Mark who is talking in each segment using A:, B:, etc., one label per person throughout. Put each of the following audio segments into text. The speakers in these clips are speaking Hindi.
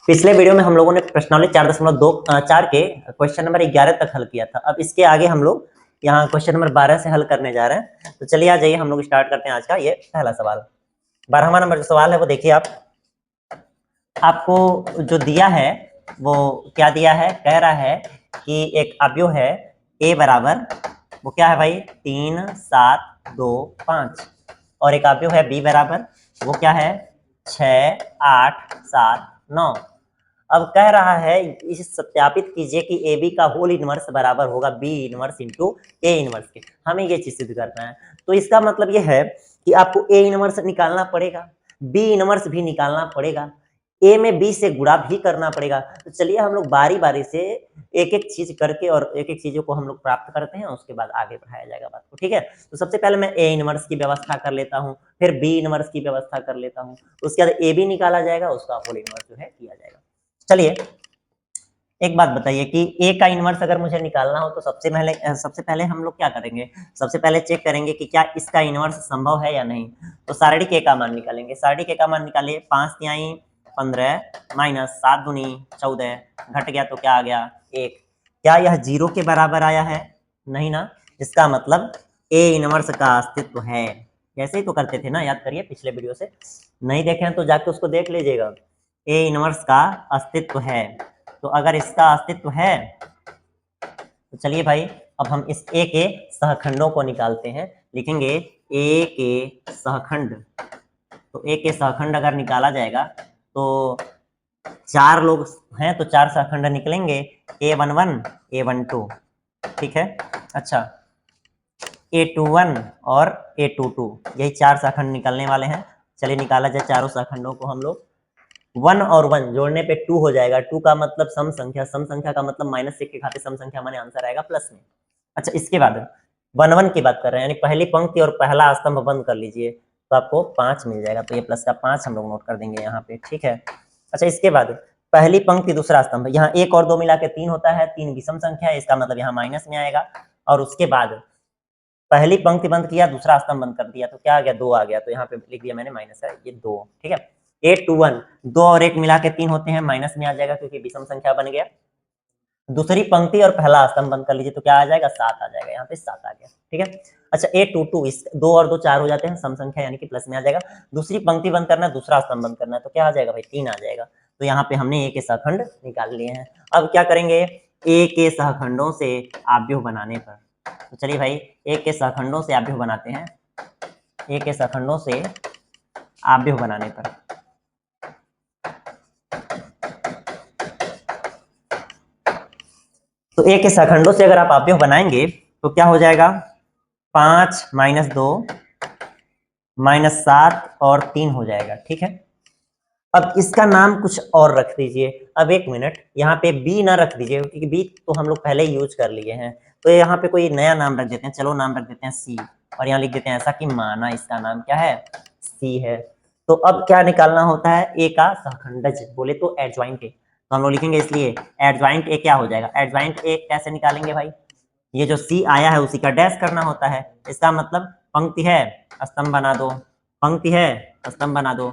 A: पिछले वीडियो में हम लोगों ने प्रश्नावली 4.4 के क्वेश्चन नंबर 11 तक हल किया था। अब इसके आगे हम लोग यहाँ क्वेश्चन नंबर 12 से हल करने जा रहे हैं। तो चलिए आ जाइए, हम लोग स्टार्ट करते हैं आज का ये पहला सवाल। 12वां नंबर जो सवाल है वो देखिए आप, आपको जो दिया है वो क्या दिया है, कह रहा है कि एक अवयव है a बराबर, वो क्या है भाई 3 7 2 5, और एक अवयव है b बराबर, वो क्या है 6 8 7 9। अब कह रहा है इसे सत्यापित कीजिए कि ए बी का होल इनवर्स बराबर होगा B inverse into A inverse के। हमें ये चीज सिद्ध करना है। तो इसका मतलब ये है कि आपको ए इनवर्स निकालना पड़ेगा, बी इनवर्स भी निकालना पड़ेगा, ए में बी से गुणा भी करना पड़ेगा। तो चलिए हम लोग बारी बारी से एक एक चीज करके और एक एक चीजों को हम लोग प्राप्त करते हैं, उसके बाद आगे बढ़ाया जाएगा बात को। ठीक है, तो सबसे पहले मैं ए इनवर्स की व्यवस्था कर लेता हूँ, फिर बी इनवर्स की व्यवस्था कर लेता हूँ, उसके बाद ए बी निकाला जाएगा, उसका होल इनवर्स जो है किया जाएगा। चलिए एक बात बताइए कि ए का इनवर्स अगर मुझे निकालना हो तो सबसे पहले हम लोग क्या करेंगे, सबसे पहले चेक करेंगे कि क्या इसका इनवर्स संभव है या नहीं। तो सारणिक ए का मान निकालेंगे। सारणिक ए का मान निकालिए, 5 तिहाई 15 माइनस 7 दूनी 14, घट गया तो क्या आ गया 1। क्या यह 0 के बराबर आया है? नहीं ना। इसका मतलब ए इनवर्स का अस्तित्व है। ऐसे ही तो करते थे ना, याद करिए पिछले वीडियो से, नहीं देखे हैं तो जाके उसको देख लीजिएगा। ए इनवर्स का अस्तित्व है। तो अगर इसका अस्तित्व है तो चलिए भाई अब हम इस ए के सहखंडों को निकालते हैं। लिखेंगे ए के सहखंड। तो ए के सहखंड अगर निकाला जाएगा तो 4 लोग हैं तो 4 सहखंड निकलेंगे, A11 A12, ठीक है। अच्छा, A21 और A22, यही 4 सहखंड निकलने वाले हैं। चलिए निकाला जाए चारों सहखंडों को हम लोग। 1 और 1 जोड़ने पे 2 हो जाएगा। 2 का मतलब सम संख्या, सम संख्या का मतलब -1 के खाते सम संख्या माने आंसर आएगा प्लस में। अच्छा, इसके बाद 1 1 की बात कर रहे हैं, यानी पहली पंक्ति और पहला स्तंभ बंद कर लीजिए तो आपको 5 मिल जाएगा। तो ये प्लस का 5 हम लोग नोट कर देंगे यहाँ पे, ठीक है। अच्छा, इसके बाद पहली पंक्ति दूसरा स्तंभ, यहाँ 1 और 2 मिला के 3 होता है, 3 विषम संख्या है, इसका मतलब यहाँ माइनस में आएगा। और उसके बाद पहली पंक्ति बंद किया, दूसरा स्तंभ बंद कर दिया तो क्या आ गया 2 आ गया, तो यहाँ पे लिख दिया मैंने माइनस है, ये 2, ठीक है। 821, 2 और 1 मिला के 3 होते हैं, माइनस में आ जाएगा क्योंकि विषम संख्या बन गया। दूसरी पंक्ति और पहला स्तंभ बंद कर लीजिए तो क्या आ जाएगा 7 आ जाएगा, यहाँ पे 7 आ गया, ठीक है। अच्छा, 822, इस 2 और 2 4 हो जाते हैं, सम संख्या यानी कि प्लस में आ जाएगा। दूसरी पंक्ति बंद करना है, दूसरा स्तंभ बंद करना है तो क्या आ जाएगा भाई 3 आ जाएगा। तो यहाँ पे हमने ए के सहखंड निकाल लिए हैं। अब क्या करेंगे, ए के सहखंडों से आव्यूह बनाने पर। तो चलिए भाई ए के सहखंडों से आव्यूह बनाते हैं। ए के सहखंडों से आव्यूह बनाने पर तो ए के सहखंडों से अगर आप आव्यूह बनाएंगे तो क्या हो जाएगा, 5 - 2 -7 और 3 हो जाएगा, ठीक है। अब इसका नाम कुछ और रख दीजिए। अब एक मिनट, यहाँ पे बी ना रख दीजिए क्योंकि बी तो हम लोग पहले ही यूज कर लिए हैं। तो यहाँ पे कोई नया नाम रख देते हैं। चलो नाम रख देते हैं सी, और यहाँ लिख देते हैं ऐसा कि माना इसका नाम क्या है, सी है। तो अब क्या निकालना होता है, ए का सहखंडज, बोले तो एडजॉइंट ए। तो हम लोग लिखेंगे इसलिए एडजॉइंट ए क्या हो जाएगा, एडजॉइंट ए कैसे निकालेंगे भाई, ये जो सी आया है उसी का डैश करना होता है। इसका मतलब पंक्ति है स्तंभ बना दो, पंक्ति है स्तंभ बना दो।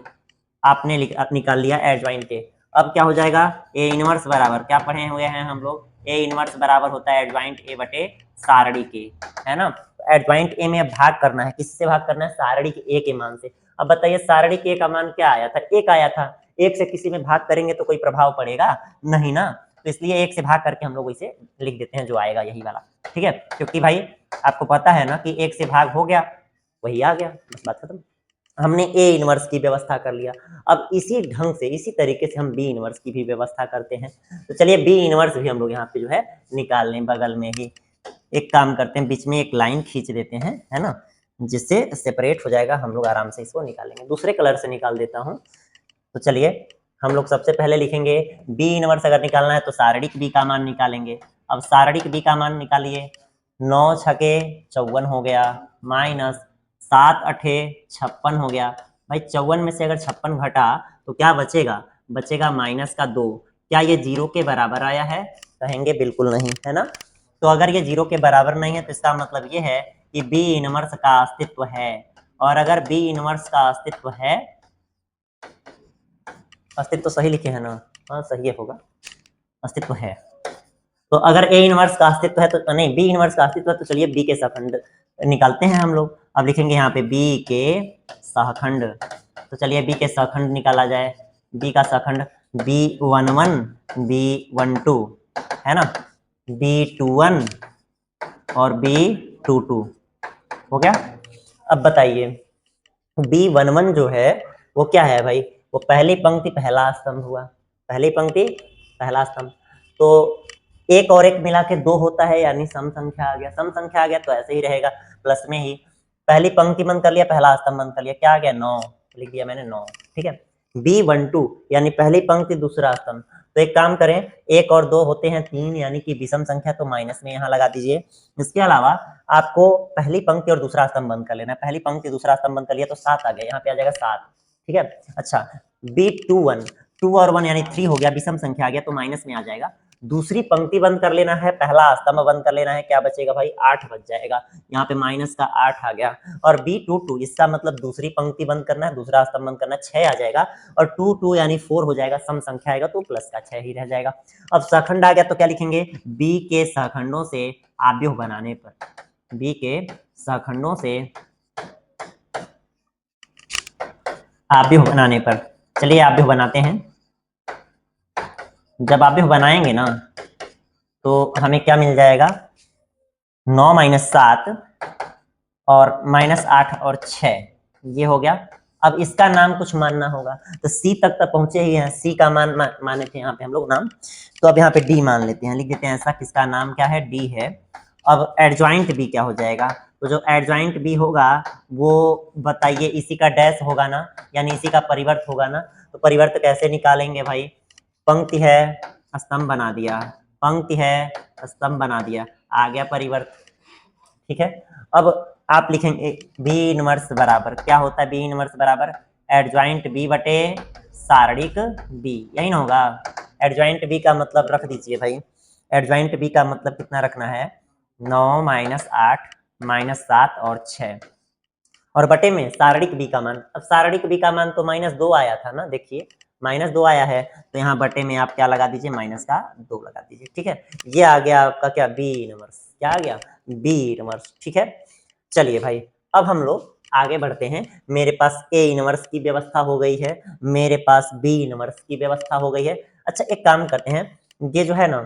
A: आपने निकाल लिया एडजॉइंट ए। अब क्या हो जाएगा, ए इनवर्स बराबर, क्या पढ़े हुए हैं हम लोग, ए इनवर्स बराबर होता है एडजॉइंट ए बटे सारणी के, है ना। एडजॉइंट ए में भाग करना है, किससे भाग करना है, सारणी के ए के मान से। अब बताइए सारणी के ए का मान क्या आया था, 1 आया था। 1 से किसी में भाग करेंगे तो कोई प्रभाव पड़ेगा नहीं ना, तो इसलिए 1 से भाग करके हम लोग इसे लिख देते हैं, जो आएगा यही वाला, ठीक है। क्योंकि भाई आपको पता है ना कि 1 से भाग हो गया वही आ गया, बस बात खत्म। हमने ए इनवर्स की व्यवस्था कर लिया। अब इसी ढंग से, इसी तरीके से हम बी इनवर्स की भी व्यवस्था करते हैं। तो चलिए बी इनवर्स भी हम लोग यहाँ पे जो है निकाल लें। बगल में ही एक काम करते हैं, बीच में एक लाइन खींच देते हैं, है ना, जिससे सेपरेट हो जाएगा, हम लोग आराम से इसको निकालेंगे। दूसरे कलर से निकाल देता हूँ। तो चलिए हम लोग सबसे पहले लिखेंगे बी इनवर्स अगर निकालना है तो सारणिक बी का मान निकालेंगे। अब सारणिक बी का मान निकालिए, 9 छके 54 हो गया, माइनस 7 अठे 56 हो गया। भाई 54 में से अगर 56 घटा तो क्या बचेगा, बचेगा -2। क्या ये 0 के बराबर आया है, कहेंगे बिल्कुल नहीं, है ना। तो अगर ये 0 के बराबर नहीं है तो इसका मतलब ये है कि बी इनवर्स का अस्तित्व है। और अगर बी इनवर्स का अस्तित्व है, अस्तित्व तो सही लिखे हैं ना, हाँ सही होगा, अस्तित्व है। तो अगर ए इनवर्स का अस्तित्व है तो नहीं, बी इनवर्स का अस्तित्व है तो चलिए बी के सहखंड निकालते हैं हम लोग। अब लिखेंगे यहाँ पे बी के सहखंड। तो चलिए बी के सहखंड निकाला जाए। बी का सहखंड B11 B12 है ना, B21 और B22 हो गया। अब बताइए B11 जो है वो क्या है भाई, वो पहली पंक्ति पहला स्तंभ हुआ, पहली पंक्ति पहला स्तंभ। तो एक और एक मिला के 2 होता है, यानी सम संख्या आ गया। सम संख्या आ गया तो ऐसे ही रहेगा, प्लस में ही पहली पंक्ति बंद कर लिया, पहला स्तंभ बंद कर लिया, क्या आ गया 9, लिख दिया मैंने 9, ठीक है। B12 यानी पहली पंक्ति दूसरा स्तंभ। तो एक काम करें, 1 और 2 होते हैं 3, यानी कि विषम संख्या, तो माइनस में यहाँ लगा दीजिए। इसके अलावा आपको पहली पंक्ति और दूसरा स्तंभ बंद कर लेना है। पहली पंक्ति दूसरा स्तंभ बंद कर लिया तो 7 आ गया, यहाँ पे आ जाएगा 7, ठीक है। अच्छा B21 2 और 1 यानी 3 हो गया, विषम संख्या आ गया तो माइनस में आ जाएगा। दूसरी पंक्ति बंद कर लेना है, पहला स्तंभ बंद कर लेना है, क्या बचेगा भाई 8 बच जाएगा, यहाँ पे माइनस का 8 आ गया। और B22 इसका मतलब दूसरी पंक्ति बंद करना है, दूसरा स्तंभ बंद करना है, 6 आ जाएगा। और 2 यानी 4 हो जाएगा, सम संख्या आएगा तो प्लस का 6 ही रह जाएगा। अब सहखंड आ गया तो क्या लिखेंगे, बी के सहखंडों से आव्यूह बनाने पर, बी के सहखंडों से आव्यूह बनाने पर, चलिए आव्यूह बनाते हैं। जब आव्यूह बनाएंगे ना तो हमें क्या मिल जाएगा, 9 - 7 और -8 और 6, ये हो गया। अब इसका नाम कुछ मानना होगा, तो सी तक तो पहुंचे ही हैं, सी का मान माने थे यहाँ पे हम लोग नाम, तो अब यहाँ पे डी मान लेते हैं, लिख देते हैं ऐसा, किसका नाम क्या है, डी है। अब एडजॉइंट बी क्या हो जाएगा, तो जो एडजॉइंट बी होगा वो बताइए, इसी का डैश होगा ना, यानी इसी का परिवर्त होगा ना। तो परिवर्त कैसे निकालेंगे भाई, पंक्ति है स्तंभ बना दिया, पंक्ति है स्तंभ बना दिया, आ गया परिवर्त, ठीक है। अब आप लिखेंगे बी इनवर्स बराबर क्या होता है, बी इनवर्स बराबर एडजॉइंट बी बटे सारणिक बी, यही ना होगा। एडजॉइंट बी का मतलब रख दीजिए भाई, एडजॉइंट बी का मतलब कितना रखना है, 9 - 8 -7 और 6, और बटे में सारणिक बी का मान। अब सारणिक बी का मान तो -2 आया था ना, देखिए -2 आया है, तो यहाँ बटे में आप क्या लगा दीजिए, माइनस का 2 लगा दीजिए, ठीक है। ये आ गया आपका क्या, बी इनवर्स, क्या आ गया, बी इनवर्स, ठीक है। चलिए भाई अब हम लोग आगे बढ़ते हैं। मेरे पास ए इनवर्स की व्यवस्था हो गई है, मेरे पास बी इनवर्स की व्यवस्था हो गई है। अच्छा एक काम करते हैं, ये जो है ना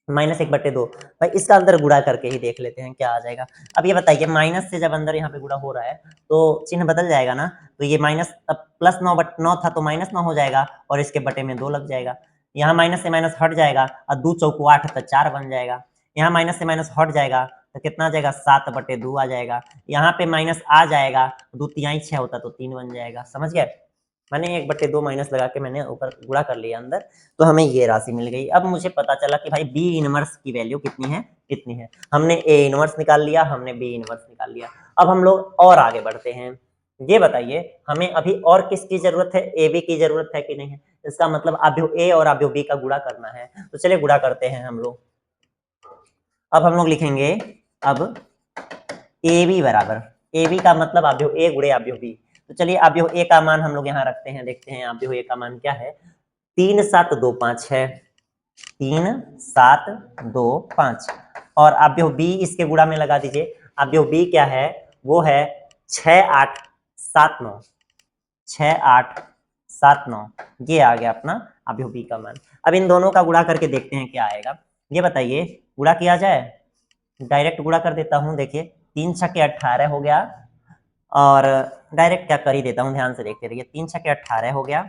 A: -1/2, भाई इसका अंदर गुणा करके ही देख लेते हैं क्या आ जाएगा। अब ये बताइए माइनस से जब अंदर यहाँ पे गुणा हो रहा है तो चिन्ह बदल जाएगा ना, तो ये माइनस अब +9 था तो -9 हो जाएगा, और इसके बटे में 2 लग जाएगा। यहाँ माइनस से माइनस हट जाएगा और 2 चौको 8 तो 4 बन जाएगा। यहाँ माइनस से माइनस हट जाएगा तो कितना आ जाएगा, 7/2 आ जाएगा। यहाँ पे माइनस आ जाएगा, 2 तिहाई 6 होता तो 3 बन जाएगा, समझ गए। मैंने 1/2 माइनस लगा के मैंने ऊपर गुणा कर लिया अंदर, तो हमें ये राशि मिल गई। अब मुझे पता चला कि भाई बी इनवर्स की वैल्यू कितनी है, कितनी है। हमने ए इनवर्स निकाल लिया, हमने बी इनवर्स निकाल लिया। अब हम लोग और आगे बढ़ते हैं। ये बताइए हमें अभी और किसकी जरूरत है, ए बी की जरूरत है कि नहीं है। इसका मतलब आव्यूह ए और आव्यूह बी का गुणा करना है, तो चलिए गुणा करते हैं हम लोग। अब हम लोग लिखेंगे, अब ए बी बराबर, ए बी का मतलब आव्यूह ए गुणे आव्यूह बी। तो चलिए आव्यूह ए का मान हम लोग यहाँ रखते हैं, देखते हैं आव्यूह ए का मान क्या है। 3 7 2 5 है, 3 7 2 5, और आव्यूह बी इसके गुणा में लगा दीजिए। आव्यूह बी क्या है, वो है 6 8 7 9, 6 8 7 9, ये आ गया अपना आव्यूह बी का मान। अब इन दोनों का गुणा करके देखते हैं क्या आएगा। ये बताइए गुणा किया जाए, डायरेक्ट गुणा कर देता हूँ, देखिए 3 छक्के 18 हो गया, और डायरेक्ट क्या कर ही देता हूँ, ध्यान से देखते रहिए। 3 छक्के 18 हो गया,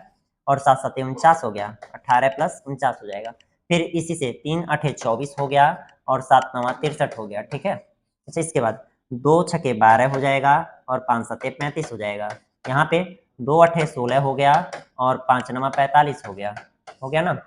A: और 7 7 49 हो गया, 18 + 49 हो जाएगा। फिर इसी से 3 8 24 हो गया, और 7 9 63 हो गया, ठीक है। अच्छा इसके बाद 2 छक्के 12 हो जाएगा, और 5 7 35 हो जाएगा। यहाँ पे 2 8 16 हो गया, और 5 9 45 हो गया ना।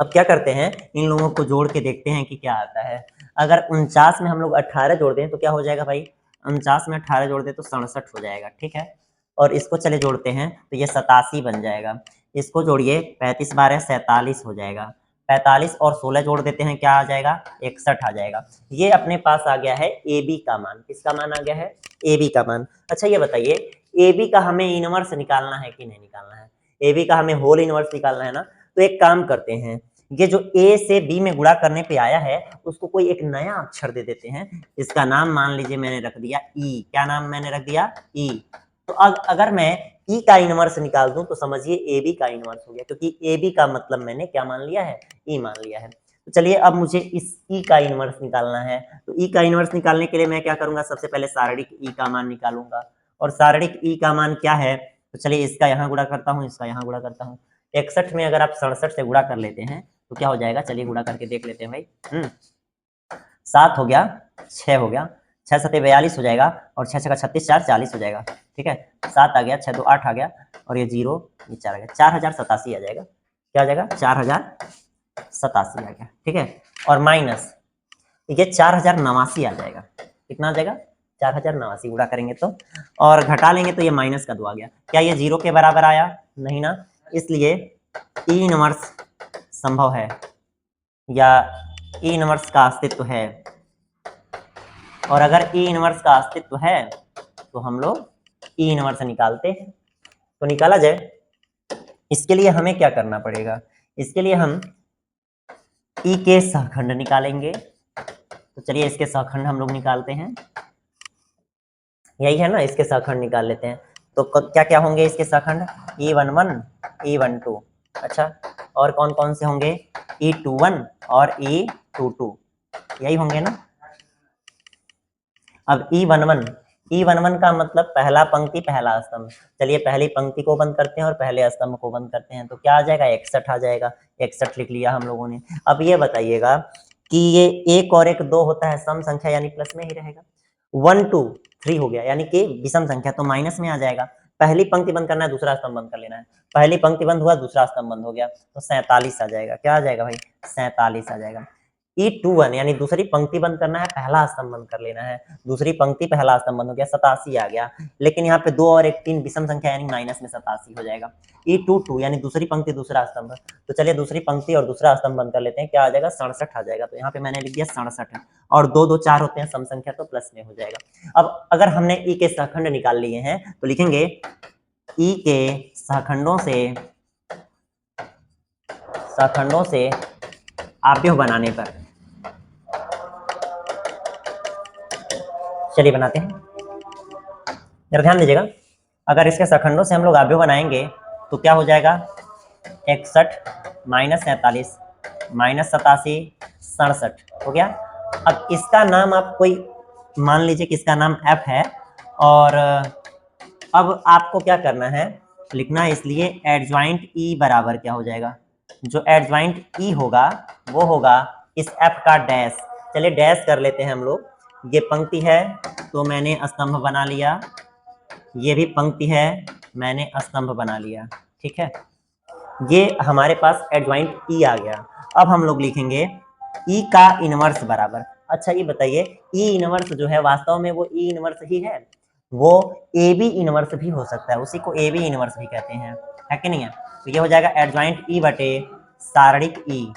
A: अब क्या करते हैं, इन लोगों को जोड़ के देखते हैं कि क्या आता है। अगर 49 में हम लोग 18 जोड़ दें तो क्या हो जाएगा भाई, 49 में 18 जोड़ दें तो 67 हो जाएगा, ठीक है। और इसको चले जोड़ते हैं तो ये 87 बन जाएगा। इसको जोड़िए, 35 12 47 हो जाएगा। 45 और 16 जोड़ देते हैं, क्या आ जाएगा, 61 आ जाएगा। ये अपने पास आ गया है ए बी का मान। किसका मान आ गया है, ए बी का मान। अच्छा ये बताइए ए बी का हमें इनवर्स निकालना है कि नहीं निकालना है, ए बी का हमें होल इनवर्स निकालना है ना। तो एक काम करते हैं, ये जो ए से बी में गुणा करने पे आया है उसको कोई एक नया अक्षर दे देते हैं। इसका नाम मान लीजिए मैंने रख दिया ई। क्या नाम मैंने रख दिया? ई। तो अगर मैं ई का इनवर्स निकाल दूं तो समझिए ए बी का इनवर्स हो गया, क्योंकि ए बी का मतलब मैंने क्या मान लिया है? ई मान लिया है। तो चलिए अब मुझे इस ई का इनवर्स निकालना है। तो ई का इनवर्स निकालने के लिए मैं क्या करूंगा? सबसे पहले सारणिक ई का मान निकालूंगा। और सारणिक ई का मान क्या है? तो चलिए इसका यहाँ गुणा करता हूँ, इसका यहाँ गुणा करता हूँ। 61 में अगर आप 67 से गुणा कर लेते हैं तो क्या हो जाएगा? चलिए गुणा करके देख लेते हैं भाई। 7 हो गया, 6 हो गया, 6 7 42 हो जाएगा, और 6 6 36, 4 40 हो जाएगा। ठीक है, 7 आ गया, 6 2 8 आ गया, और ये 0 ये 4 आ गया, 4087 आ जाएगा। क्या आ जाएगा? 4087 आ गया। ठीक है, और माइनस ये 4089 आ जाएगा। कितना आ जाएगा? 4089 गुणा करेंगे तो, और घटा लेंगे तो ये माइनस का 2 आ गया। क्या ये 0 के बराबर आया? नहीं ना, इसलिए ई इनवर्स संभव है, या ई इनवर्स का अस्तित्व है। और अगर ई इनवर्स का अस्तित्व है तो हम लोग ई इनवर्स निकालते हैं। तो निकाला जाए, इसके लिए हमें क्या करना पड़ेगा? इसके लिए हम ई के सहखंड निकालेंगे। तो चलिए इसके सहखंड हम लोग निकालते हैं। यही है ना, इसके सहखंड निकाल लेते हैं। तो क्या क्या होंगे इसके सहखंड? E11, E12। अच्छा, और कौन कौन से होंगे? E21 और E22, यही होंगे ना। अब E11 का मतलब पहला पंक्ति पहला स्तंभ। चलिए पहली पंक्ति को बंद करते हैं और पहले स्तंभ को बंद करते हैं, तो क्या आ जाएगा? 61 आ जाएगा। 61 लिख लिया हम लोगों ने। अब ये बताइएगा कि ये 1 और 1 2 होता है सम संख्या, यानी प्लस में ही रहेगा। 1 2 3 हो गया, यानी कि विषम संख्या, तो माइनस में आ जाएगा। पहली पंक्ति बंद करना है, दूसरा स्तंभ बंद कर लेना है। पहली पंक्ति बंद हुआ, दूसरा स्तंभ बंद हो गया, तो 47 आ जाएगा। क्या आ जाएगा भाई? 47 आ जाएगा। E21 यानी दूसरी पंक्ति बंद करना है, पहला स्तंभ बंद कर लेना है। दूसरी पंक्ति पहला स्तंभ बंद हो गया, 87 आ गया। लेकिन यहाँ पे 2 और 1 3 विषम संख्या, यानी माइनस में 87 हो जाएगा। E22 यानी दूसरी पंक्ति दूसरा स्तंभ। तो चलिए दूसरी पंक्ति और दूसरा स्तंभ बंद कर लेते हैं। क्या आ जाएगा? 67 आ जाएगा। तो यहाँ पे मैंने लिख दिया 67, और 2 2 4 होते हैं सम संख्या, तो प्लस में हो जाएगा। अब अगर हमने ई के सहखंड निकाल लिए हैं तो लिखेंगे ई के सहखंडों से आव्यूह बनाने पर, चलिए बनाते हैं। जरा ध्यान दीजिएगा, अगर इसके सहखंडों से हम लोग आव्यूह बनाएंगे तो क्या हो जाएगा? 61 माइनस 47 माइनस 87 67 हो गया। अब इसका नाम आप कोई मान लीजिए कि इसका नाम f है, और अब आपको क्या करना है? लिखना है, इसलिए एडजॉइंट ई बराबर क्या हो जाएगा? जो एडजॉइंट ई होगा वो होगा इस f का डैश। चलिए डैश कर लेते हैं हम लोग। ये पंक्ति है तो मैंने स्तंभ बना लिया, ये भी पंक्ति है, मैंने स्तंभ बना लिया। ठीक है, ये हमारे पास एडजॉइंट ई आ गया। अब हम लोग लिखेंगे ई का इनवर्स बराबर। अच्छा ये बताइए, ई इनवर्स जो है वास्तव में वो ई इनवर्स ही है? वो ए बी इनवर्स भी हो सकता है, उसी को ए बी इनवर्स भी कहते हैं, है कि नहीं है? तो ये हो जाएगा एडजॉइंट ई बटे सारणिक ई।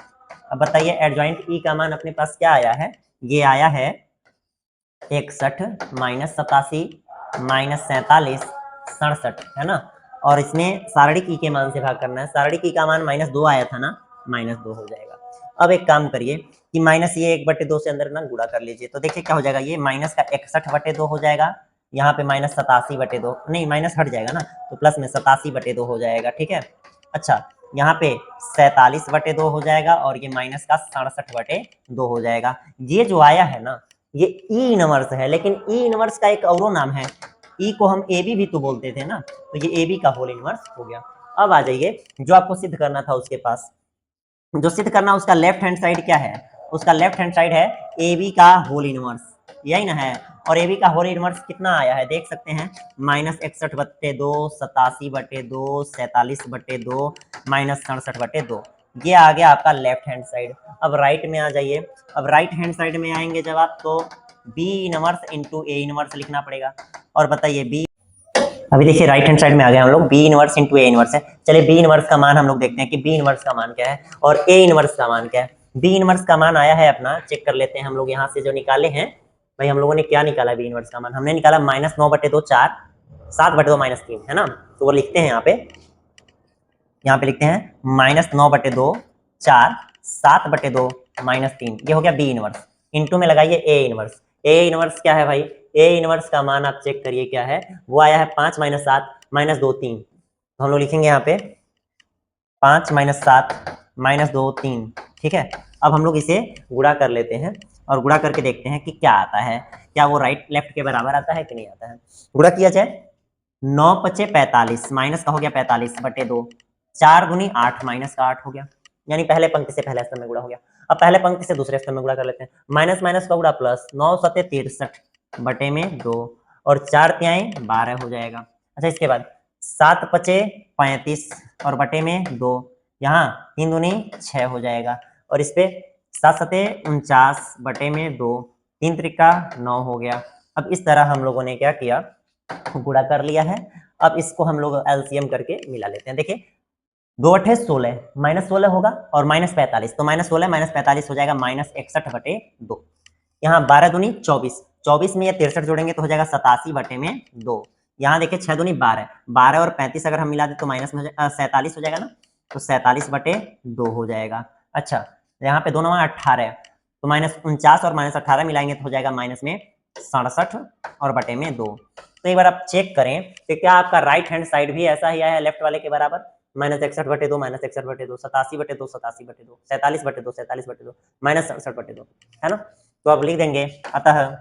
A: अब बताइए एडजॉइंट ई का मान अपने पास क्या आया है? ये आया है 61 माइनस 87 माइनस 47 67, है ना। और इसमें सारणिक ई के मान से भाग करना है। सारणिक ई का मान -2 आया था ना, -2 हो जाएगा। अब एक काम करिए कि माइनस ये 1/2 से अंदर ना गुणा कर लीजिए, तो देखिए क्या हो जाएगा? ये माइनस का 61/2 हो जाएगा, यहाँ पे माइनस 87/2, नहीं माइनस हट जाएगा ना, तो प्लस में 87/2 हो जाएगा। ठीक है, अच्छा यहाँ पे 47/2 हो जाएगा, और ये माइनस का 67/2 हो जाएगा। ये जो आया है ना, ये ई इनवर्स है, लेकिन ई इनवर्स का एक और नाम है। ई को हम ए बी भी तो बोलते थे ना, तो ये ए बी का होल इनवर्स हो गया। अब आ जाइए, जो आपको सिद्ध करना था उसके पास, जो सिद्ध करना उसका लेफ्ट हैंड साइड क्या है? उसका लेफ्ट हैंड साइड है ए बी का होल इनवर्स, यही ना है। और ए बी का होल इनवर्स कितना आया है देख सकते हैं, -61/2 87/2 47/2 -67/2, ये आ गया आपका लेफ्ट हैंड साइड। अब राइट में आ जाइए। अब राइट हैंड साइड में आएंगे जब आप, तो B inverse into A inverse लिखना पड़ेगा। और बताइए बी, अभी देखिए राइट हैंड साइड में आ गए हम लोग, B inverse into A inverse है। चलिए बी इनवर्स का मान हम लोग देखते हैं कि बी इनवर्स का मान क्या है और ए इनवर्स का मान क्या है। बी इनवर्स का मान आया है अपना, चेक कर लेते हैं हम लोग यहाँ से जो निकाले हैं। भाई हम लोगों ने क्या निकाला? बी इनवर्स का मान हमने निकाला -9/2 4 7/2 -3, है ना। तो वो लिखते हैं यहाँ पे यहाँ पे लिखते हैं -9/2 4 7/2 -3, ये हो गया बी इनवर्स। इनटू में लगाइए ए इनवर्स। ए इनवर्स क्या है भाई? ए इनवर्स का मान आप चेक करिए क्या है, वो आया है 5 - 7 - 2 3। तो हम लोग लिखेंगे यहाँ पे 5 - 7 - 2 3, ठीक है। अब हम लोग इसे गुणा कर लेते हैं और गुणा करके देखते हैं कि क्या आता है, क्या वो राइट लेफ्ट के बराबर आता है कि नहीं आता है। गुणा किया जाए, 9 × 5 = 45, माइनस का हो गया 45/2, 4 × 8 माइनस का 8 हो गया, यानी पहले पंक्ति से पहले स्तंभ में गुणा हो गया। अब पहले पंक्ति से दूसरे स्तंभ में गुणा कर लेते हैं, माइनस माइनस का गुणा प्लस, 9 × 7 = 63/2 और 4 × 3 = 12 हो जाएगा। अच्छा, इसके बाद 7 × 5 = 35 और बटे में 2, यहाँ 3 दूनी 6 हो जाएगा और इस पे 7 × 7 = 49 बटे में 2, 3 त्रिका 9 हो गया। अब इस तरह हम लोगों ने क्या किया, गुणा कर लिया है। अब इसको हम लोग एलसीएम करके मिला लेते हैं। देखिए 2 × 8 = 16, -16 होगा और -45, तो -16 - 45 हो जाएगा -61/2। यहाँ 12 दूनी 24, 24 में ये 63 जोड़ेंगे तो हो जाएगा 87/2। यहाँ देखिए 6 दूनी 12, 12 और 35 अगर हम मिला दें तो माइनस में 47 हो जाएगा ना, तो 47/2 हो जाएगा। अच्छा, यहाँ पे 2 × 9 = 18, तो -49 और -18 मिलाएंगे तो हो जाएगा माइनस में 67 और बटे में 2। तो एक बार आप चेक करें कि क्या आपका राइट हैंड साइड भी ऐसा ही आया है लेफ्ट वाले के बराबर, -61/2 -61/2 87/2 87/2 47/2 47/2 -67/2, है ना। तो अब लिख देंगे, अतः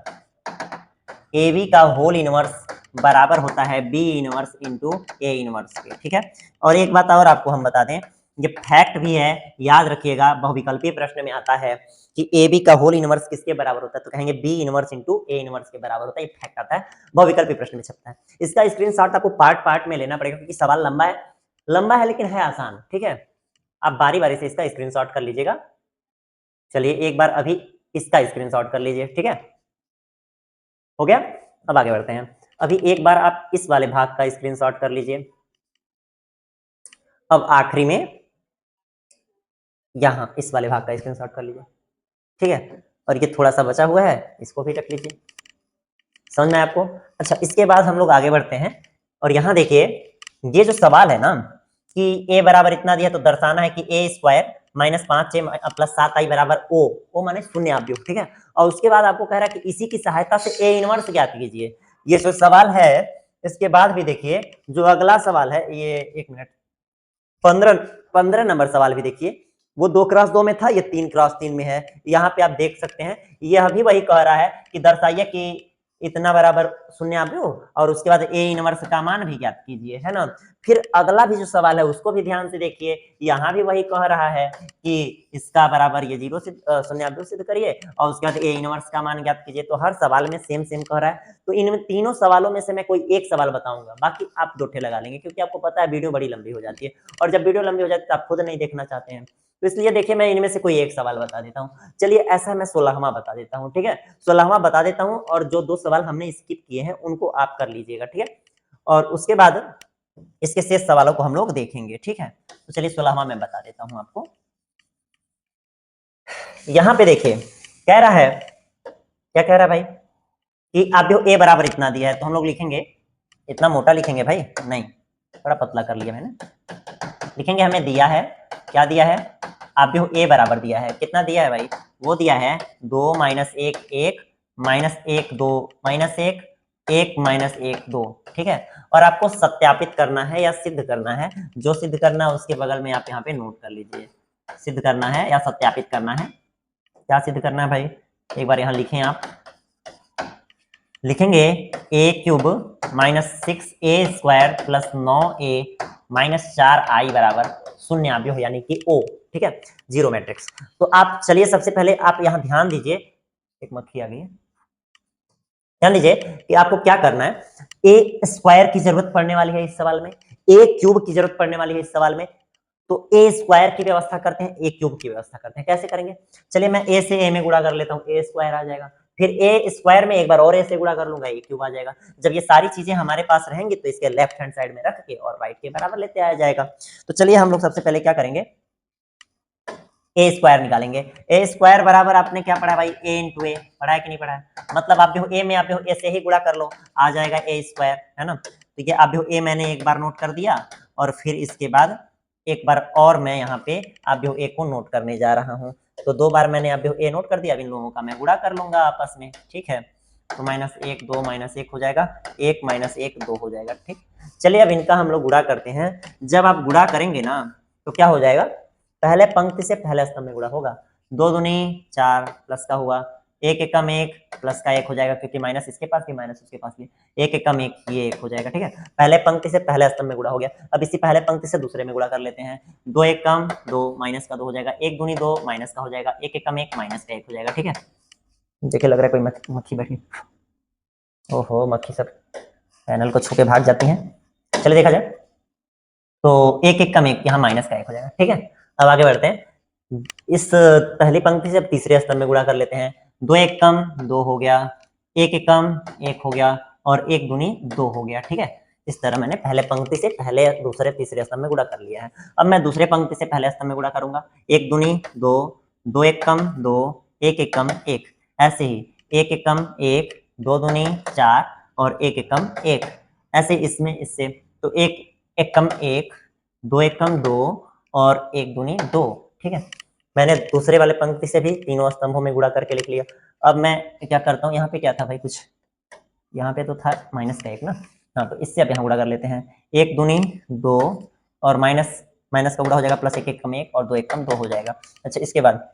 A: ए बी का होल इनवर्स बराबर होता है B inverse into A inverse के, ठीक है। और एक बात और आपको हम बता दें, ये फैक्ट भी है, याद रखिएगा, बहुविकल्पीय प्रश्न में आता है कि ए बी का होल इनवर्स किसके बराबर होता है, तो कहेंगे B inverse into A inverse के बराबर होता है। ये फैक्ट आता है, बहुविकल्पीय प्रश्न में छपता है। इसका स्क्रीनशॉट आपको पार्ट पार्ट में लेना पड़ेगा क्योंकि सवाल लंबा है लेकिन है आसान, ठीक है। आप बारी बारी से इसका स्क्रीनशॉट कर लीजिएगा। चलिए एक बार अभी इसका स्क्रीनशॉट कर लीजिए, ठीक है, हो गया। अब आगे बढ़ते हैं। अभी एक बार आप इस वाले भाग का स्क्रीनशॉट कर लीजिए। अब आखिरी में यहाँ इस वाले भाग का स्क्रीनशॉट कर लीजिए, ठीक है। और ये थोड़ा सा बचा हुआ है, इसको भी रख लीजिए। समझ में आपको? अच्छा, इसके बाद हम लोग आगे बढ़ते हैं और यहाँ देखिए, ये जो सवाल है ना कि ए बराबर इतना दिया तो दर्शाना है कि ए स्क्वायर -5a + 7i बराबर ओ माने शून्य आव्यूह, ठीक है। और उसके बाद आपको कह रहा है कि इसी की सहायता से ए इनवर्स ज्ञात कीजिए। ये जो सवाल है, इसके बाद भी देखिए जो अगला सवाल है, ये 1 मिनट, 15 नंबर सवाल भी देखिए, वो 2x2 में था, ये 3x3 में है। यहाँ पे आप देख सकते हैं, यह भी वही कह रहा है कि दर्शाइए कि इतना बराबर शून्य आव्यूह और उसके बाद ए इनवर्स का मान भी ज्ञात कीजिए, है ना। फिर अगला भी जो सवाल है उसको भी ध्यान से देखिए, यहाँ भी वही कह रहा है कि इसका बराबर ये 0 से शून्य आव्यूह सिद्ध करिए और उसके बाद ए इनवर्स का मान ज्ञात कीजिए। तो हर सवाल में सेम कह रहा है। तो इन तीनों सवालों में से मैं कोई एक सवाल बताऊंगा, बाकी आप दोठे लगा लेंगे क्योंकि आपको पता है वीडियो बड़ी लंबी हो जाती है और जब वीडियो लंबी हो जाती है तो आप खुद नहीं देखना चाहते हैं। तो इसलिए देखिए मैं इनमें से कोई एक सवाल बता देता हूँ। चलिए ऐसा मैं 16वां बता देता हूँ, ठीक है, 16वां बता देता हूँ और जो 2 सवाल हमने स्किप किए हैं उनको आप कर लीजिएगा, ठीक है। और उसके बाद इसके शेष सवालों को हम लोग देखेंगे, ठीक है। तो चलिए 16वां मैं बता देता हूँ आपको। यहाँ पे देखिए कह रहा है, क्या कह रहा है भाई, कि आप जो ए बराबर इतना दिया है तो हम लोग लिखेंगे, इतना मोटा लिखेंगे भाई, नहीं थोड़ा पतला कर लिया मैंने, लिखेंगे हमें दिया है, क्या दिया है, आप जो ए बराबर दिया है, कितना दिया है भाई, वो दिया है 2 - 1 1 -1 2 -1 1 -1 2, ठीक है। और आपको सत्यापित करना है या सिद्ध करना है, जो सिद्ध करना है उसके बगल में आप यहाँ पे नोट कर लीजिए, सिद्ध करना है या सत्यापित करना है। क्या सिद्ध करना है भाई, एक बार यहाँ लिखें, आप लिखेंगे a³ -6a² + 9a - 4i बराबर शून्य आव्यूह यानी कि O, ठीक है, जीरो मैट्रिक्स। तो आप चलिए सबसे पहले आप यहाँ ध्यान दीजिए, एक मक्खी आ गई है, ध्यान दीजिए कि आपको क्या करना है। a² की जरूरत पड़ने वाली है इस सवाल में, a³ की जरूरत पड़ने वाली है इस सवाल में। तो a² की व्यवस्था करते हैं, a³ की व्यवस्था करते हैं। कैसे करेंगे, चलिए मैं a से a में गुणा कर लेता हूँ, a² आ जाएगा, फिर a² में एक बार और a से गुणा कर लूंगा, a³ आ जाएगा। जब ये सारी चीजें हमारे पास रहेंगी तो इसके लेफ्ट हैंड साइड में रख के और राइट के बराबर लेते आया जाएगा। तो चलिए हम लोग सबसे पहले क्या करेंगे, a² निकालेंगे। a² बराबर आपने क्या पढ़ा भाई, a × a पढ़ा है कि नहीं पढ़ा है, मतलब आप जो a में आप जो a से ही गुणा कर लो, आ जाएगा a², है ना। तो ये आप जो a मैंने एक बार नोट कर दिया और फिर इसके बाद एक बार और मैं यहाँ पे अवयव ए को नोट करने जा रहा हूँ। तो 2 बार मैंने अवयव ए नोट कर दिया, अब इन लोगों का मैं गुणा कर लूंगा आपस में, ठीक है। तो -1 2 -1 हो जाएगा, 1 -1 2 हो जाएगा, ठीक। चलिए अब इनका हम लोग गुणा करते हैं। जब आप गुणा करेंगे ना तो क्या हो जाएगा, पहले पंक्ति से पहले स्तंभ में गुणा होगा। 2 दूनी 4 प्लस का हुआ, 1 एकम 1 प्लस का 1 हो जाएगा, क्योंकि माइनस इसके पास भी माइनस उसके पास भी, 1 एकम 1 ये 1 हो जाएगा, ठीक है। पहले पंक्ति से पहले स्तंभ में गुणा हो गया। अब इसी पहले पंक्ति से दूसरे में गुणा कर लेते हैं। 2 एकम 2 माइनस का 2 हो जाएगा, 1 दूनी 2 माइनस का हो जाएगा, 1 एकम 1 माइनस का 1 हो जाएगा, ठीक है। देखिए लग रहा है कोई मक्खी बैठी, ओहो मक्खी सब पैनल को छू के भाग जाती हैं। चलिए देखा जाए, तो 1 एकम 1 यहाँ माइनस का 1 हो जाएगा, ठीक है। अब आगे बढ़ते हैं। इस पहली पंक्ति से अब तीसरे स्तंभ में गुणा कर लेते हैं। 2 एकम 2 हो गया, 1 एकम 1 हो गया और 1 दूनी 2 हो गया, ठीक है। इस तरह मैंने पहले पंक्ति से पहले दूसरे तीसरे स्तंभ में गुणा कर लिया है। अब मैं दूसरे पंक्ति से पहले स्तंभ में गुणा करूंगा। 1 दूनी 2, 2 एकम 2, 1 एकम 1, ऐसे ही 1 एकम 1, 2 दूनी 4 और 1 एकम 1, ऐसे इसमें इससे, तो 1 एकम 1, 2 एकम 2 और 1 दूनी 2, ठीक है। मैंने दूसरे वाले पंक्ति से भी तीनों स्तंभों में गुणा करके लिख लिया। अब मैं क्या करता हूँ, यहाँ पे क्या था भाई, कुछ यहाँ पे तो था माइनस का 1 ना, हाँ, तो इससे अब यहाँ गुणा कर लेते हैं। 1 दूनी 2 और माइनस का गुणा हो जाएगा, प्लस 1 एकम 1 और 2 एकम 2 हो जाएगा। अच्छा, इसके बाद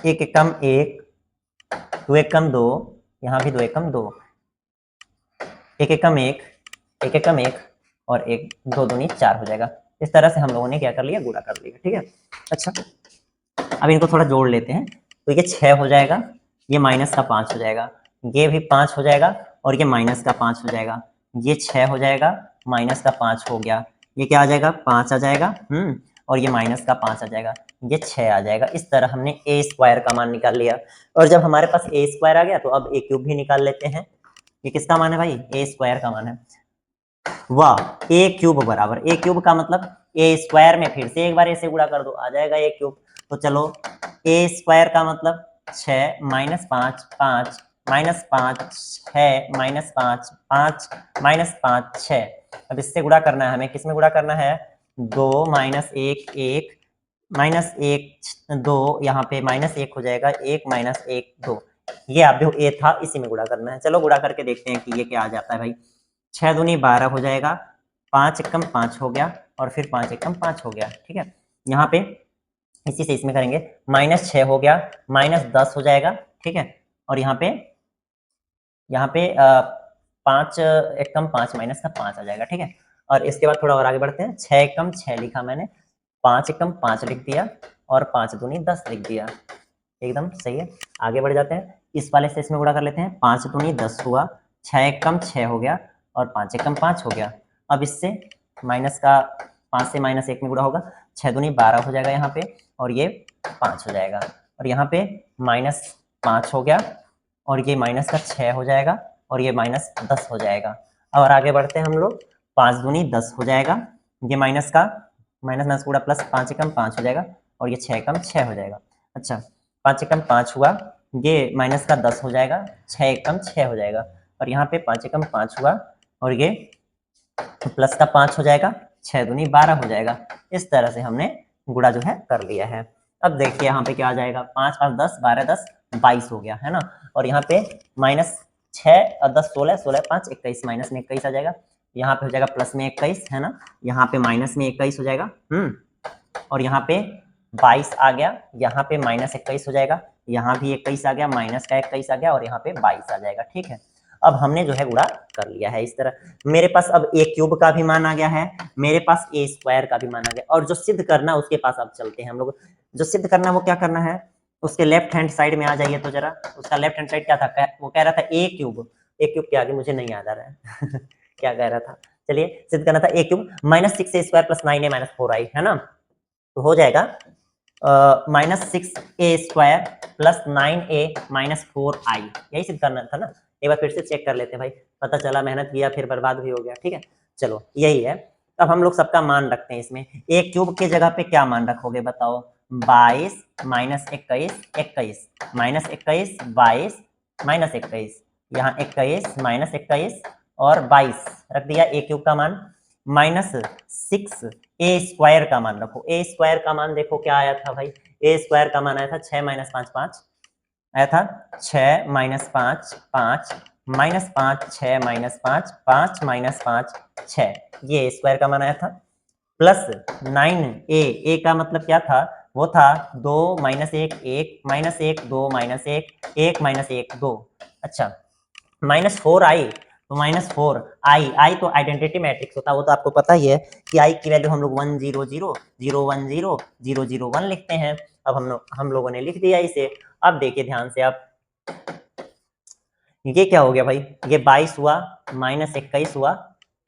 A: 1 एकम 1, 2 एकम 2, यहाँ भी 2 एकम 2, 1 एकम 1, 1 एकम 1 और 1 2 दूनी 4 हो जाएगा। इस तरह से हम लोगों ने क्या कर लिया, गुणा कर लिया, ठीक है। अच्छा, अब इनको थोड़ा जोड़ लेते हैं। तो ये 6 हो जाएगा, ये माइनस का 5 हो जाएगा, ये भी 5 हो जाएगा और ये माइनस का 5 हो जाएगा। ये 6 हो जाएगा, माइनस का 5 हो गया, ये क्या आ जाएगा, 5 आ जाएगा, और ये माइनस का 5 आ जाएगा, ये 6 आ जाएगा। इस तरह हमने ए स्क्वायर का मान निकाल लिया। और जब हमारे पास ए स्क्वायर आ गया तो अब ए क्यूब भी निकाल लेते हैं। ये किसका मान है भाई, ए स्क्वायर का मान है। वाह, ए क्यूब बराबर, ए क्यूब का मतलब ए स्क्वायर में फिर से एक बार ऐसे गुणा कर दो, आ जाएगा ए क्यूब। तो चलो, ए स्क्वायर का मतलब 6 माइनस 5 5 माइनस 5 6 माइनस 5 5 माइनस 5 6। अब इससे गुणा करना है हमें, किस में गुणा करना है, 2 माइनस 1 1 माइनस 1 2, यहाँ पे माइनस 1 हो जाएगा, 1 माइनस 1 2। ये अवयव ए था, इसी में गुणा करना है। चलो गुणा करके देखते हैं कि ये क्या आ जाता है भाई। 6 दूनी 12 हो जाएगा, 5 एकम 5 हो गया और फिर 5 एकम 5 हो गया, ठीक है। यहाँ पे इसी से इसमें करेंगे, -6 हो गया, -10 हो जाएगा, ठीक है। और यहाँ पे 5 एकम 5 माइनस का 5 आ जाएगा, ठीक है। और इसके बाद थोड़ा और आगे बढ़ते हैं। 6 एकम 6 लिखा मैंने, 5 एकम 5 लिख दिया और 5 दूनी 10 लिख दिया, एकदम सही है। आगे बढ़ जाते हैं, इस वाले से इसमें गुणा कर लेते हैं। 5 दूनी 10 हुआ, 6 एकम 6 हो गया और 5 एकम 5 हो गया। अब इससे माइनस का 5 से -1 में गुणा होगा, 6 दूनी 12 हो जाएगा यहाँ पे और ये 5 हो जाएगा। और यहाँ पे -5 हो गया और ये माइनस का 6 हो जाएगा और ये -10 हो जाएगा। और आगे बढ़ते हैं हम लोग, 5 दूनी 10 हो जाएगा, ये माइनस पूरा प्लस 5 एकम 5 हो जाएगा और ये 6 एकम 6 हो जाएगा। अच्छा, 5 एकम 5 हुआ, ये माइनस का 10 हो जाएगा, 6 एकम 6 हो जाएगा और यहाँ पे 5 एकम 5 हुआ और ये प्लस का 5 हो जाएगा, 6 दूनी 12 हो जाएगा। इस तरह से हमने गुणा जो है कर लिया है। अब देखिए यहाँ पे क्या आ जाएगा, 5 5 10 12 10 22 हो गया है ना। और यहाँ पे -6 और 10 16 16 5 21, माइनस में 21 आ जाएगा, यहाँ पे हो जाएगा प्लस में 21 है ना, यहाँ पे माइनस में 21 हो जाएगा, और यहाँ पे 22 आ गया, यहाँ पे -21 हो जाएगा, यहाँ भी 21 आ गया, माइनस का 21 आ गया और यहाँ पे 22 आ जाएगा, ठीक है। अब हमने जो है गुणा कर लिया है इस तरह। मेरे पास अब ए क्यूब का भी मान आ गया है, मेरे पास ए स्क्वायर का भी मान आ गया, और जो सिद्ध करना उसके पास अब चलते हैं हम लोग। जो सिद्ध करना वो क्या करना है, उसके लेफ्ट हैंड साइड में आ जाइए तो जरा। उसका लेफ्ट हैंड साइड क्या था, वो कह रहा था ए क्यूब के आगे मुझे नहीं याद आ रहा है क्या कह रहा था, चलिए सिद्ध करना था ए cube -6a square plus 9a - 4i है ना। तो हो जाएगा -6a square plus 9a - 4i, यही सिद्ध करना था ना। एक बार फिर से चेक कर लेते हैं भाई, पता चला मेहनत किया फिर बर्बाद भी हो गया, ठीक है। चलो यही है। अब हम लोग सबका मान रखते हैं इसमें। ए क्यूब के जगह पे क्या मान रखोगे बताओ, 22 -21 21 -21 22 -21, यहाँ 21 -21 और 22 रख दिया ए क्यूब का मान। -6 ए स्क्वायर का मान रखो। ए स्क्वायर का मान देखो क्या आया था भाई, ए स्क्वायर का मान आया था 6 माइनस 5 5 आया था 6 माइनस 5 5 माइनस 5 6 माइनस 5 5 माइनस 5 6, ये स्क्वायर का मान आया था। प्लस 9 ए का मतलब क्या था, वो था 2 माइनस 1 1 माइनस 1 2 माइनस 1 1 माइनस 1 2। अच्छा माइनस 4 आई, तो माइनस 4 आई तो आइडेंटिटी मैट्रिक्स होता है, वो तो आपको पता ही है कि आई की वैल्यू हम लोग 1 0 0 0 1 0 0 0 1 लिखते हैं। अब हम लोगों ने लिख दिया इसे। अब देखिए ध्यान से आप, ये क्या हो गया भाई, ये 22 हुआ माइनस 21 हुआ,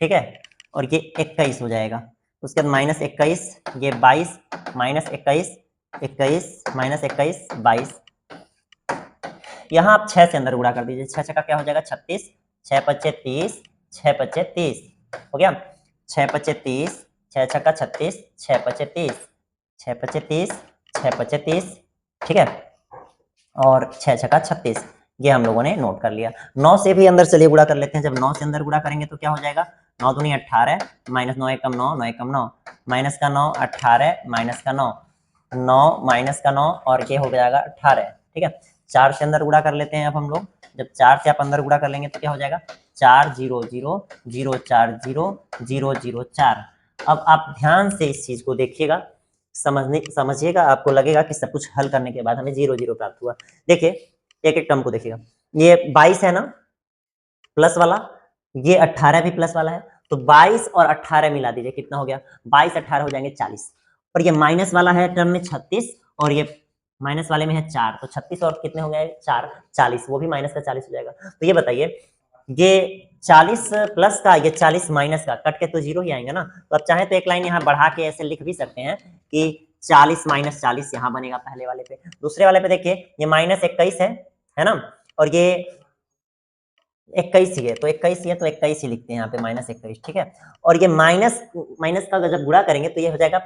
A: ठीक है, और ये 21 हो जाएगा। उसके बाद माइनस 21, ये 22 माइनस 21 21 माइनस 21 22। यहाँ आप 6 से अंदर गुणा कर दीजिए, 6 का क्या हो जाएगा 36, 6 पच्चे 30, 6 पच्चे 30 हो गया, 6 पच्चे 30, 6 छक्का 36, 6 पच्चे 30, 6 पच्चे 30, 6 पच्चे 30, ठीक है, और 6 छक्का 36, ये हम लोगों ने नोट कर लिया। 9 से भी अंदर चलिए गुणा कर लेते हैं। जब 9 से अंदर गुणा करेंगे तो क्या हो जाएगा, 9 दूनी 18 माइनस 9 एकम 9 9 एकम 9 माइनस का 9 18 माइनस का 9 9 माइनस का 9 और ये हो जाएगा 18, ठीक है। 4 से अंदर गुणा कर लेते हैं अब हम लोग। जब 4 से आप अंदर गुणा कर लेंगे तो क्या हो जाएगा 4 0 0 0 4 0 0 0 4। अब आप ध्यान से इस चीज को देखिएगा, समझिएगा, आपको लगेगा कि सब कुछ हल करने के बाद हमें 0 0 प्राप्त हुआ। देखिए एक एक टर्म को देखिएगा, ये 22 है ना प्लस वाला, ये 18 भी प्लस वाला है, तो 22 और 18 मिला दीजिए, कितना हो गया 22 18 हो जाएंगे 40। और ये माइनस वाला है टर्म में 36, और ये माइनस वाले में है 4, तो 36 और कितने हो गए 4 40, वो भी माइनस का 40 हो जाएगा। तो ये बताइए, ये 40 प्लस का, ये 40 माइनस का, कट के तो 0 ही आएंगे ना। तो अब चाहे तो एक लाइन यहाँ बढ़ा के ऐसे लिख भी सकते हैं कि 40 माइनस 40 यहाँ बनेगा पहले वाले पे। दूसरे वाले पे देखिए ये माइनस 21 है ना, और ये 21 ही है, तो 21 ही है तो 21 ही लिखते हैं यहाँ पे माइनस 21, ठीक है। और ये माइनस माइनस का जब गुणा करेंगे तो ये हो जाएगा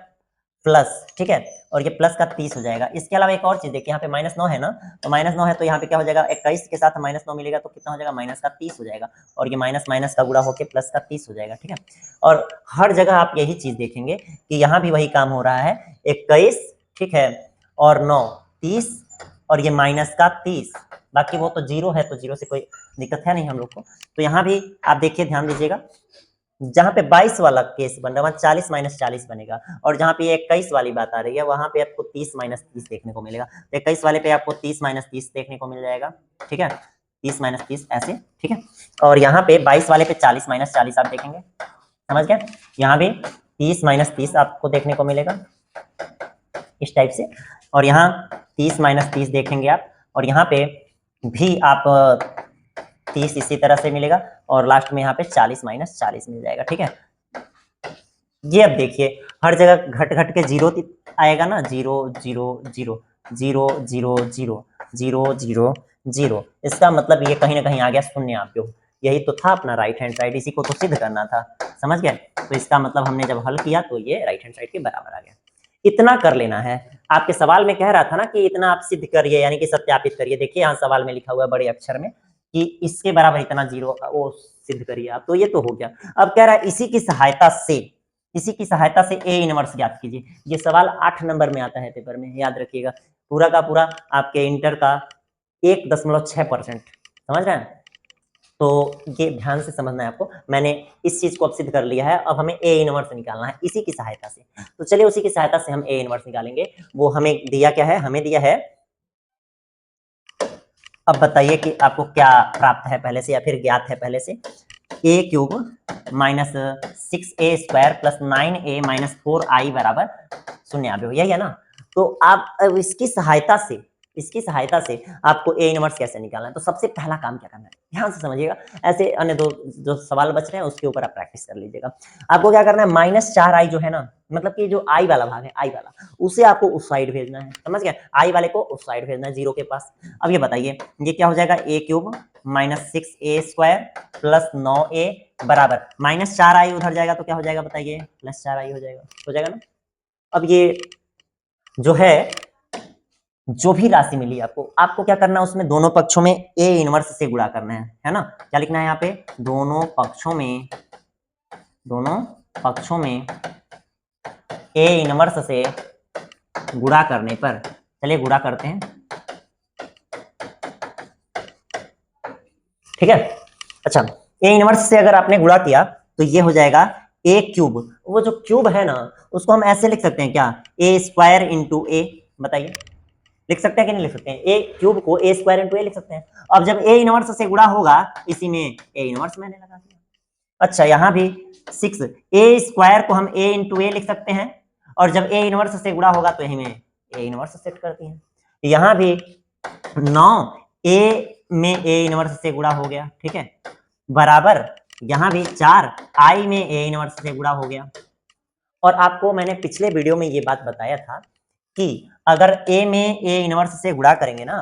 A: प्लस, ठीक है, और ये प्लस का 30 हो जाएगा। इसके अलावा एक और चीज देखिए, यहाँ पे माइनस 9 है ना, तो माइनस 9 है तो यहाँ पे क्या हो जाएगा 21 के साथ माइनस 9 मिलेगा तो कितना हो जाएगा माइनस का 30 हो जाएगा, और ये माइनस माइनस का गुणा होकर प्लस का 30 हो जाएगा, ठीक है। और हर जगह आप यही चीज देखेंगे कि यहाँ भी वही काम हो रहा है, 21, ठीक है, और 9 30, और ये माइनस का 30, बाकी वो तो 0 है तो 0 से कोई दिक्कत है नहीं हम लोग को। तो यहाँ भी आप देखिए ध्यान दीजिएगा, जहां पे 22 वाला केस बन रहा है वहां 40 माइनस 40 बनेगा, और जहां पे 21 वाली बात आ रही है वहां पे आपको 30 माइनस 30 देखने को मिलेगा। तो 21 वाले पे आपको 30 माइनस 30 देखने को मिल जाएगा, ठीक है, 30 माइनस 30 ऐसे, ठीक है। और यहाँ पे 22 वाले पे 40 माइनस 40 आप देखेंगे, समझ गए, यहाँ भी 30 माइनस 30 आपको देखने को मिलेगा इस टाइप से, और यहाँ 30 माइनस 30 देखेंगे आप, और यहाँ पे भी आप 30 इसी तरह से मिलेगा, और लास्ट में यहाँ पे 40 माइनस 40 मिल जाएगा, ठीक है। ये अब देखिए हर जगह घट घट के 0 आएगा ना, 0 0 0 0 0 0 0 0 0, इसका मतलब ये कहीं ना कहीं आ गया शून्य आपको, यही तो था अपना राइट हैंड साइड, इसी को तो सिद्ध करना था, समझ गए। तो इसका मतलब हमने जब हल किया तो ये राइट हैंड साइड के बराबर आ गया। इतना कर लेना है। आपके सवाल में कह रहा था ना कि इतना आप सिद्ध करिए, यानी कि सत्यापित करिए। देखिए यहाँ सवाल में लिखा हुआ है बड़े अक्षर में कि इसके बराबर इतना 0 वो सिद्ध करिए आप, तो ये तो हो गया। अब कह रहा है इसी की सहायता से ए इनवर्स ज्ञात कीजिए। ये सवाल 8 नंबर में आता है पेपर में, याद रखिएगा, पूरा का पूरा आपके इंटर का 1.6%, समझ रहे हैं। तो ये ध्यान से समझना है आपको, मैंने इस चीज को अब सिद्ध कर लिया है, अब हमें ए इनवर्स निकालना है इसी की सहायता से। तो चलिए उसी की सहायता से हम ए इनवर्स निकालेंगे। वो हमें दिया क्या है, हमें दिया है, अब बताइए कि आपको क्या प्राप्त है पहले से या फिर ज्ञात है पहले से, a cube minus 6a square plus 9a minus 4i बराबर 0, यही है ना। तो आप अब इसकी सहायता से आपको ए इनवर्स कैसे निकालना है। तो सबसे पहला काम क्या करना है, ध्यान से समझिएगा, ऐसे अन्य दो जो सवाल बच रहे हैं उसके ऊपर आप प्रैक्टिस कर लीजिएगा। आपको क्या करना है, -4i जो है ना, मतलब कि जो आई वाला भाग है, आई वाला, उसे आपको उस साइड भेजना है, समझ गए, आई वाले को उस साइड भेजना है 0 के पास। अब ये बताइए ये क्या हो जाएगा, a cube minus 6a square plus 9a बराबर -4i उधर जाएगा तो क्या हो जाएगा बताइए, +4i हो जाएगा ना। अब ये जो है, जो भी राशि मिली आपको क्या करना है, उसमें दोनों पक्षों में ए इनवर्स से गुणा करना है ना। क्या लिखना है यहाँ पे, दोनों पक्षों में ए इनवर्स से गुणा करने पर, चलिए गुणा करते हैं, ठीक है। अच्छा, ए इनवर्स से अगर आपने गुणा किया तो ये हो जाएगा ए क्यूब। वो जो क्यूब है ना उसको हम ऐसे लिख सकते हैं क्या, ए स्क्वायर इंटू ए, बताइए लिख सकते हैं कि नहीं लिख सकते हैं? ए क्यूब को ए स्क्वायर इंटू ए लिख सकते हैं। अब जब ए इनवर्स से गुणा होगा, इसी में ए इनवर्स मैंने लगा दिया। अच्छा, यहां भी 6 ए स्क्वायर को हम ए इंटू ए लिख सकते हैं, और जब ए इनवर्स से गुणा होगा तो यही में ए इनवर्स सेट करती हैं। यहां भी 9 ए में ए इनवर्स से गुणा हो गया, ठीक है, बराबर यहां भी 4 आई में ए इनवर्स से गुणा हो गया। और आपको मैंने पिछले वीडियो में ये बात बताया था कि अगर ए में ए इनवर्स से गुणा करेंगे ना,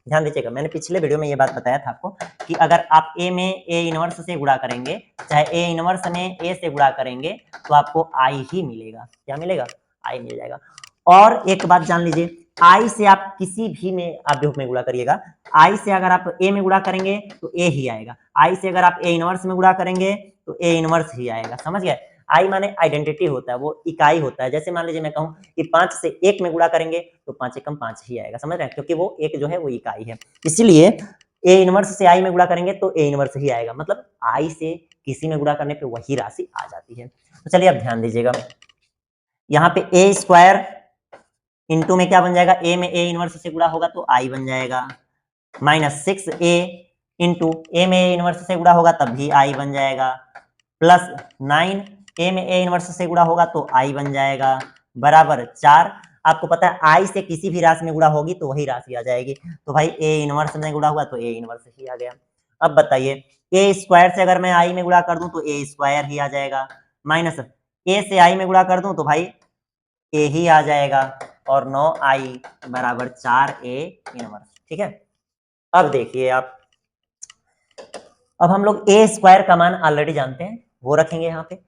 A: ध्यान दीजिएगा, मैंने पिछले वीडियो में ये बात बताया था आपको कि अगर आप ए में ए इनवर्स से गुणा करेंगे, चाहे ए इनवर्स में ए से गुणा करेंगे, तो आपको आई ही मिलेगा। क्या मिलेगा? आई मिल जाएगा। और एक बात जान लीजिए, आई से आप किसी भी में अवयव में गुणा करिएगा, आई से अगर आप ए में गुणा करेंगे तो ए ही आएगा, आई से अगर आप ए इनवर्स में गुणा करेंगे तो ए इनवर्स ही आएगा। समझ गए? आई माने आइडेंटिटी होता है, वो इकाई होता है। जैसे मान लीजिए मैं कहूं कि 5 से 1 में गुणा करेंगे तो 5 एकम 5 ही आएगा। समझ रहे हैं? क्योंकि वो एक जो है वो इकाई है, इसीलिए ए इनवर्स से आई में गुणा करेंगे तो ए इनवर्स ही आएगा। मतलब आई से किसी में गुणा करने पे वही राशि आ जाती है। तो चलिए अब ध्यान दीजिएगा, यहाँ पे ए स्क्वायर इंटू में क्या बन जाएगा, ए में ए इनवर्स से गुणा होगा तो आई बन जाएगा, माइनस 6 ए इंटू ए में ए इनवर्स से गुणा होगा तब भी आई बन जाएगा, प्लस 9 ए में ए इनवर्स से गुणा होगा तो आई बन जाएगा, बराबर 4। आपको पता है आई से किसी भी राशि में गुणा होगी तो वही राशि आ जाएगी। तो भाई ए इनवर्स में गुणा हुआ तो ए इनवर्स ही आ गया। अब बताइए, ए स्क्वायर से अगर मैं आई में गुणा कर दूं तो ए स्क्वायर ही आ जाएगा, माइनस ए से आई में गुणा कर दूं तो भाई ए ही आ जाएगा, और 9 आई बराबर 4 ए इनवर्स। ठीक है, अब देखिए आप, अब हम लोग ए स्क्वायर का मान ऑलरेडी जानते हैं, वो रखेंगे यहाँ पे,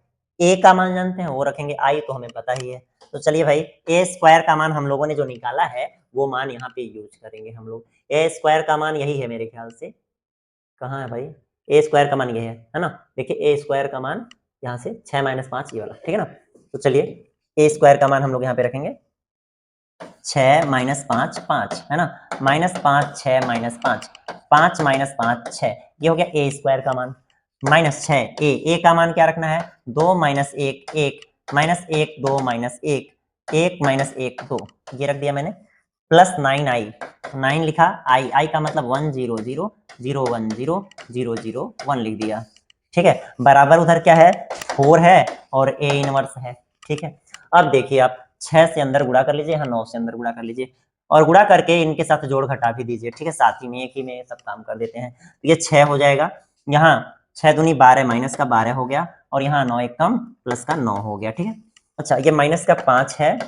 A: ए का मान जानते हैं वो रखेंगे, आई तो हमें पता ही है। तो चलिए भाई, ए स्क्वायर का मान हम लोगों ने जो निकाला है वो मान यहाँ पे यूज करेंगे हम लोग। ए स्क्वायर का मान यही है मेरे ख्याल से, कहाँ है भाई, ए स्क्वायर का मान ये है ना। देखिए ए स्क्वायर का मान यहाँ से 6 माइनस 5 ये वाला, ठीक है ना। तो चलिए ए स्क्वायर का मान हम लोग यहाँ पे रखेंगे 6 माइनस 5 5, है ना, माइनस 5 6 माइनस 5 5 माइनस 5 6, ये हो गया ए स्क्वायर का मान, माइनस 6 ए का मान क्या रखना है, 2 माइनस 1 1 माइनस 1 2 माइनस 1 1 माइनस 1 2, ये रख दिया मैंने, प्लस 9 आई, 9 लिखा, आई का मतलब 1 0 0 0 1 0 0 0 1 लिख दिया। ठीक है, बराबर उधर क्या है 4 है और ए इनवर्स है। ठीक है, अब देखिए आप 6 से अंदर गुणा कर लीजिए, यहाँ 9 से अंदर गुणा कर लीजिए, और गुणा करके इनके साथ जोड़ घटा भी दीजिए। ठीक है, साथ ही में एक ही में सब काम कर देते हैं। तो ये 6 हो जाएगा, यहाँ 6 दूनी 12 माइनस का 12 हो गया, और यहाँ 9 एक कम प्लस का 9 हो गया। ठीक है, अच्छा ये माइनस का 5 है,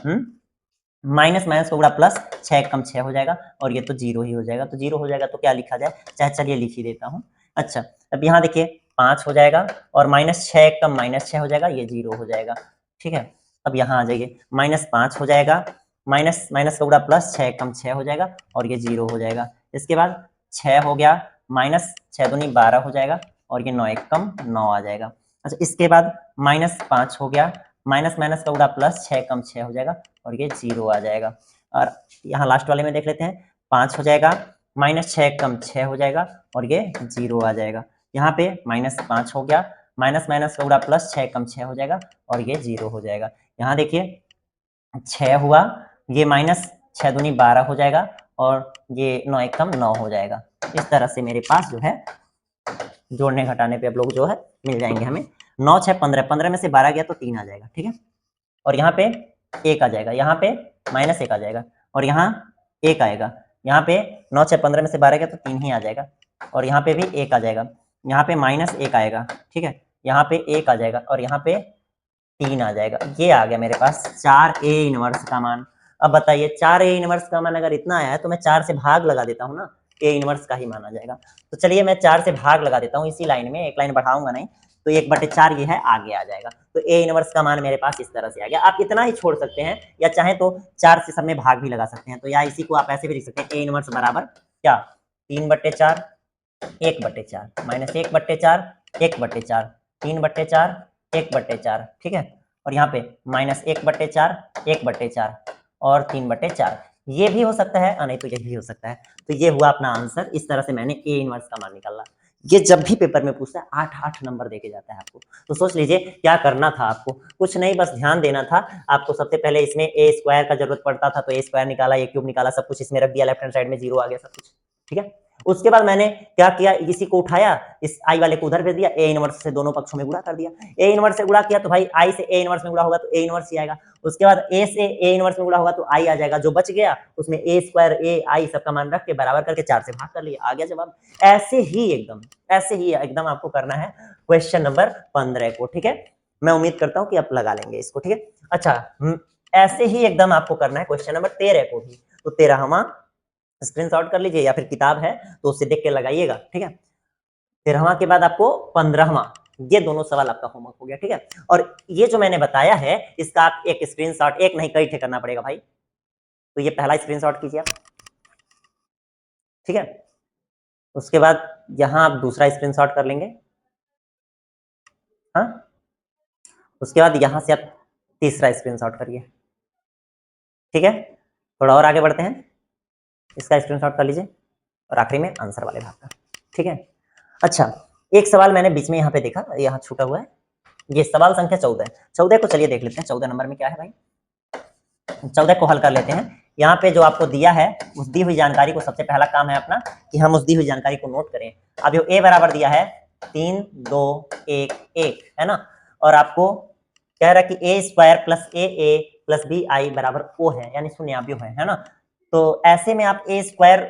A: माइनस माइनस को गुणा प्लस, 6 एक कम 6 हो जाएगा, और ये तो 0 ही हो जाएगा। तो 0 हो जाएगा तो क्या लिखा जाए, चाहे चलिए लिख ही देता हूँ। अच्छा, अब यहाँ देखिए 5 हो जाएगा, और माइनस 6 एक कम माइनस 6 हो जाएगा, ये 0 हो जाएगा। ठीक है, अब यहाँ आ जाइए, माइनस 5 हो जाएगा, माइनस माइनस का गुणा प्लस, 6 एक कम 6 हो जाएगा, और ये 0 हो जाएगा। इसके बाद 6 हो गया, माइनस 6 दूनी 12 हो जाएगा, और ये 9 एक कम 9 आ जाएगा। अच्छा, इसके बाद माइनस 5 हो गया, माइनस माइनस का गुणा प्लस, 6 कम 6 हो जाएगा, और ये 0 आ जाएगा। और यहाँ लास्ट वाले में देख लेते हैं, 5 हो जाएगा, माइनस 6 कम 6 हो जाएगा, और ये 0 आ जाएगा। यहाँ पे माइनस 5 हो गया, माइनस माइनस का गुणा प्लस, 6 कम 6 हो जाएगा, और ये 0 हो जाएगा। यहाँ देखिए 6 हुआ, ये माइनस 6 दूनी 12 हो जाएगा, और ये 9 एक कम 9 हो जाएगा। इस तरह से मेरे पास जो है जोड़ने घटाने पे अब लोग जो है मिल जाएंगे हमें। 9 6 15, 15 में से 12 गया तो 3 आ जाएगा। ठीक है, और यहाँ पे 1 आ जाएगा, यहाँ पे माइनस 1 आ जाएगा, और यहाँ 1 आएगा। यहाँ पे 9 6 15 में से 12 गया तो 3 ही आ जाएगा, और यहाँ पे भी 1 आ जाएगा, यहाँ पे माइनस 1 आएगा। ठीक है, यहाँ पे 1 आ जाएगा, और यहाँ पे 3 आ जाएगा। ये आ गया मेरे पास 4 ए इनवर्स का मान। अब बताइए 4 ए इनवर्स का मान अगर इतना आया है तो मैं 4 से भाग लगा देता हूँ ना, ए इनवर्स का ही मान आ जाएगा। तो चलिए मैं 4 से भाग लगा देता हूँ इसी लाइन में, एक लाइन बढ़ाऊंगा नहीं, तो 1/4 ये है, आगे आ जाएगा। तो ए इनवर्स का मान मेरे पास इस तरह से आ गया। आप इतना ही छोड़ सकते हैं, या चाहे तो 4 से सब में भाग भी लगा सकते हैं। तो या इसी को आप ऐसे भी लिख सकते हैं, ए इनवर्स बराबर क्या, 3/4 1/4 माइनस 1/4 1/4 3/4 1/4। ठीक है, और यहाँ पे -1/4, 1/4 और 3/4। ये भी हो सकता है, नहीं तो ये भी हो सकता है। तो ये हुआ अपना आंसर। इस तरह से मैंने ए इनवर्स का मान निकाला। ये जब भी पेपर में पूछता है 8-8 नंबर देके जाता है आपको। तो सोच लीजिए क्या करना था आपको, कुछ नहीं, बस ध्यान देना था आपको। सबसे पहले इसमें ए स्क्वायर का जरूरत पड़ता था, तो ए स्क्वायर निकाला, ए क्यूब निकाला, सब कुछ इसमें रख दिया, लेफ्ट हैंड साइड में 0 आ गया सब कुछ, ठीक है। उसके बाद मैंने क्या किया, इसी को उठाया, इस आई वाले को उधर भेज दिया, ए इनवर्स से दोनों पक्षों में गुणा कर दिया। ए इनवर्स से गुणा किया तो भाई आई से ए इनवर्स में गुणा होगा तो ए इनवर्स ही आएगा। उसके बाद ए से ए इनवर्स में गुणा होगा तो आई आ जाएगा। जो बच गया उसमें ए स्क्वायर ए आई सबका मान रख के बराबर करके 4 से भाग कर लिया, आ गया जवाब। ऐसे ही एकदम आपको करना है क्वेश्चन नंबर 15 को, ठीक है। मैं उम्मीद करता हूं कि आप लगा लेंगे इसको, ठीक है। अच्छा, ऐसे ही एकदम आपको करना है क्वेश्चन नंबर 13 को भी। तो 13वां स्क्रीनशॉट कर लीजिए, या फिर किताब है तो उससे देख के लगाइएगा, ठीक है। 13वां के बाद आपको 15वां, ये दोनों सवाल आपका होमवर्क हो गया, ठीक है। और ये जो मैंने बताया है इसका आप एक स्क्रीनशॉट, एक नहीं कई ठे करना पड़ेगा भाई। तो ये पहला स्क्रीनशॉट कीजिए आप, ठीक है। उसके बाद यहां आप दूसरा स्क्रीनशॉट कर लेंगे, हाँ। उसके बाद यहां से आप तीसरा स्क्रीनशॉट करिए, ठीक है। थोड़ा और आगे बढ़ते हैं, इसका स्क्रीनशॉट कर लीजिए और आखिरी में आंसर वाले भाग का, ठीक है। अच्छा, एक सवाल मैंने बीच में यहाँ पे देखा, यहाँ छूटा हुआ है, ये सवाल संख्या 14 है। 14 को चलिए देख लेते हैं, 14 नंबर में क्या है भाई। 14 को हल कर लेते हैं। यहाँ पे जो आपको दिया है उस दी हुई जानकारी को, सबसे पहला काम है अपना कि हम उस दी हुई जानकारी को नोट करें। अब जो ए बराबर दिया है 3 2 1 1 है ना, और आपको कह रहा है कि a square plus a plus b i बराबर ओ है, यानी शून्यावयव है ना। तो ऐसे में आप ए स्क्वायर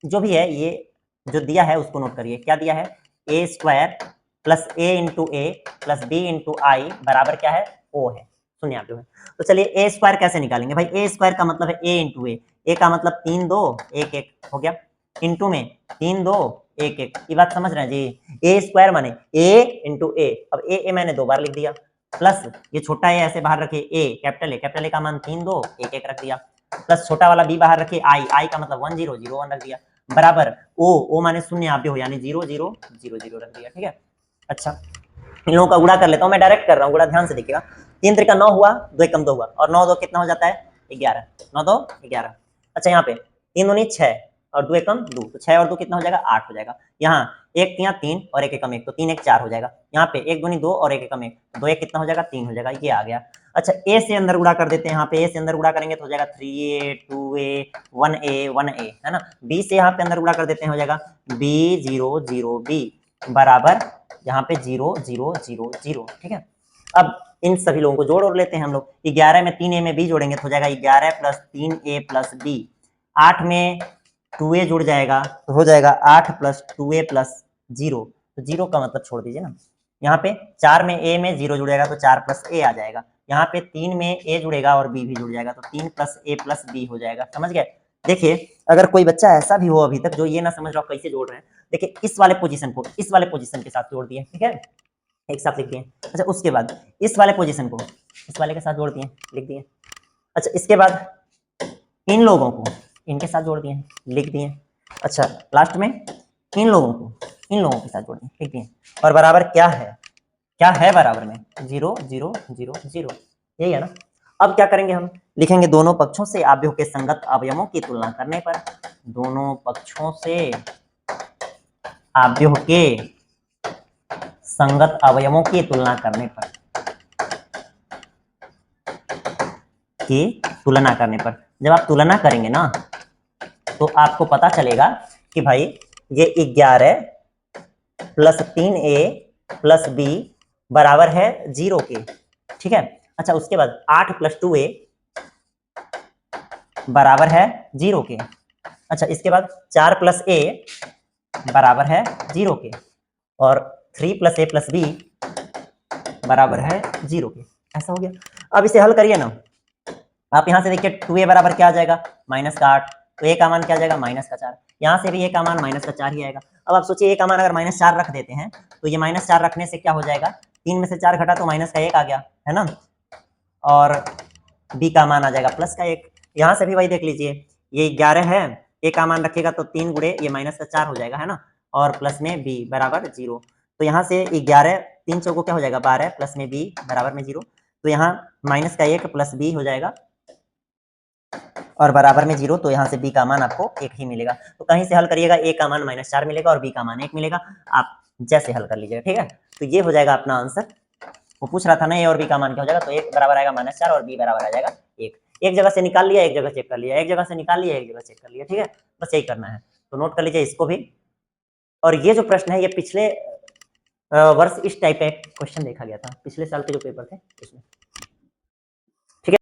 A: जो भी है, ये जो दिया है उसको नोट करिए। क्या दिया है, ए स्क्वायर प्लस ए इंटू ए प्लस बी इंटू आई बराबर क्या है, ओ है, शून्यावयव है। तो चलिए ए स्क्वायर कैसे निकालेंगे भाई। ए स्क्वायर का मतलब है ए इंटू ए का मतलब 3 2 1 1 हो गया, इंटू में 3 2 1 1। ये बात समझ रहे हैं जी। ए स्क्वायर माने ए इंटू ए, अब ए मैंने 2 बार लिख दिया, प्लस ये छोटा ए ऐसे बाहर रखे, ए कैपिटल ए का मान 3 2 1 1 रख दिया, प्लस छोटा वाला बी बाहर रखे, आई का मतलब 1 0 0 1 रख दिया, बराबर ओ माने शून्य आप हो, यानी 0 0 0 0 रख दिया, ठीक है। अच्छा, इन लोगों का गुणा कर लेता हूं, मैं डायरेक्ट कर रहा हूँ गुणा, ध्यान से देखिएगा। 3 3 9 हुआ, 2 1 2 हुआ, और 9 2 कितना हो जाता है, 11, 9 2 11। अच्छा, यहाँ पे 3 दूनी 6 और 2 1 2, तो 6 और 2 कितना हो जाएगा, 8 हो जाएगा। यहाँ 1 3 3 और 1 1 1, तो 3 1 4 हो जाएगा। यहाँ पे 1 दूनी 2 और 1 1 1, 2 1 कितना हो जाएगा, 3 हो जाएगा, ये आ गया। अच्छा, ए से अंदर गुणा कर देते हैं, यहाँ पे ए से अंदर गुणा करेंगे तो हो जाएगा 3a 2a 1a है ना। बी से यहाँ पे अंदर गुणा कर देते हैं, हो जाएगा b 0 0 b बराबर यहाँ पे 0 0 0 0, ठीक है। अब इन सभी लोगों को जोड़ और लेते हैं हम लोग। 11 में 3a में b जोड़ेंगे तो हो जाएगा 11 प्लस 3a प्लस b। 8 में 2a जुड़ जाएगा तो हो जाएगा 8 प्लस 2a प्लस 0, तो 0 का मतलब छोड़ दीजिए ना। यहाँ पे 4 में a में 0 जुड़ेगा तो 4 प्लस a आ जाएगा। यहाँ पे 3 में a जुड़ेगा और b भी जुड़ जाएगा तो 3 प्लस a प्लस b हो जाएगा। समझ गए। देखिए, अगर कोई बच्चा ऐसा भी हो अभी तक जो ये ना समझ रहा हो कैसे जोड़ रहे हैं, देखिए इस वाले पोजीशन को इस वाले पोजीशन के साथ जोड़ दिए, ठीक है, एक साथ लिख दिए। अच्छा, उसके बाद इस वाले पोजीशन को इस वाले के साथ जोड़ दिए, लिख दिए। अच्छा, इसके बाद इन लोगों को इनके साथ जोड़ दिए, लिख दिए। अच्छा, लास्ट में इन लोगों के साथ जोड़ दिए, लिख दिए। और बराबर क्या है बराबर में 0 0 0 0, यही है ना। अब क्या करेंगे, हम लिखेंगे दोनों पक्षों से अवयव के संगत अवयवों की तुलना करने पर, दोनों पक्षों से अवयव के संगत अवयवों की तुलना करने पर, जब आप तुलना करेंगे ना तो आपको पता चलेगा कि भाई ये 11 प्लस 3a प्लस b बराबर है 0 के, ठीक है। अच्छा, उसके बाद 8 प्लस 2a बराबर है 0 के। अच्छा, इसके बाद 4 प्लस a बराबर है 0 के, और 3 प्लस a प्लस b बराबर है 0 के। ऐसा हो गया। अब इसे हल करिए ना। आप यहाँ से देखिए 2a बराबर क्या आ जाएगा, -8, तो a का मान क्या आ जाएगा, -4। यहाँ से भी a का मान -4 ही आएगा। अब आप सोचिए a का मान अगर -4 रख देते हैं तो ये -4 रखने से क्या हो जाएगा, 3 में से 4 घटा तो -1 आ गया, है ना। और b का मान आ जाएगा +1। यहाँ से भी वही देख लीजिए, ये 11 है, a का मान रखेगा तो 3 गुणे ये -4 हो जाएगा, है ना, और प्लस में b बराबर 0। तो यहाँ से 11 3 चौको क्या हो जाएगा 12 प्लस में b बराबर में 0। तो यहाँ माइनस का 1 प्लस बी हो जाएगा और बराबर में 0, तो यहाँ से b का मान आपको 1 ही मिलेगा। तो कहीं से हल करिएगा, a का मान -4 मिलेगा और b का मान 1 मिलेगा। आप जैसे हल कर लीजिएगा, ठीक है। तो ये हो जाएगा अपना आंसर। वो पूछ रहा था ना a और b का मान क्या हो जाएगा, तो 1 बराबर आएगा -4 और b बराबर आ जाएगा 1। एक जगह से निकाल लिया, एक जगह चेक कर लिया, एक जगह से निकाल लिया, एक जगह चेक कर लिया, ठीक है। बस यही करना है, तो नोट कर लीजिए इसको भी। और ये जो प्रश्न है ये पिछले वर्ष इस टाइप का एक क्वेश्चन देखा गया था, पिछले साल के जो पेपर थे उसमें।